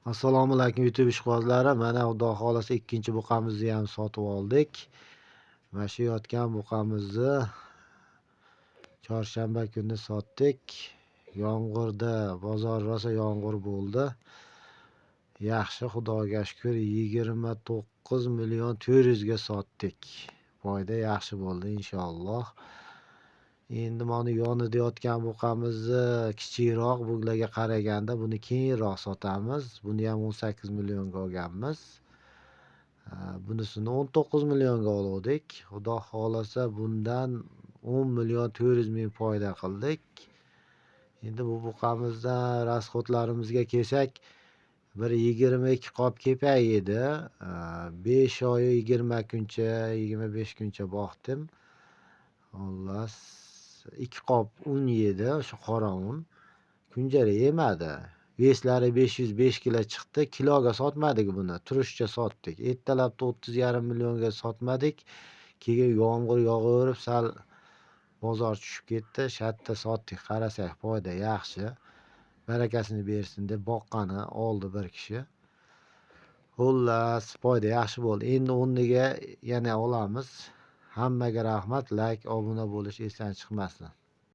Assalomu alaykum YouTube ishqibozlari. Mana Xudo xolasa ikkinchi buqamizni ham sotib oldik. Mana shu yotgan buqamizni chorshanba kuni sotdik. Yomg'irda bozor rosa yomg'ir bo'ldi. Yaxshi, Xudoga shukr, 29.400 ga sotdik. Foyda yaxshi bo'ldi inshaalloh. Endi mana yonida yotgan buqamizni kichikroq bularga qaraganda buni keyinroq sotamiz. Buni ham 18 millionga olganmiz. Bunisini 19 millionga oldik. Xudo xolasa bundan 10 million 400 ming foyda qildik. Endi bu buqamizdan rasxodlarimizga kelsak, bir 22 qop kepak edi. 5 oy 20 kuncha, 25 kuncha boqdim. Xullas 2 qop un yedi, o'sha qora un. Kunjara yemadi. Veslari 505 kilo chiqdi. Kiloga sotmadik buni, turishcha sotdik. Ertalabda 30,5 millionga sotmadik. Keyin yomg'ir yog'averib, sal bozor tushib ketdi. Shatda sotdik. Qarasak, foyda yaxshi. Barakasini bersin deb boqqani oldi bir kishi. Xullas, foyda yaxshi bo'ldi. Endi o'rniga yana olamiz. Hammaga rahmat, like, obuna bo'lish esdan chiqmasin.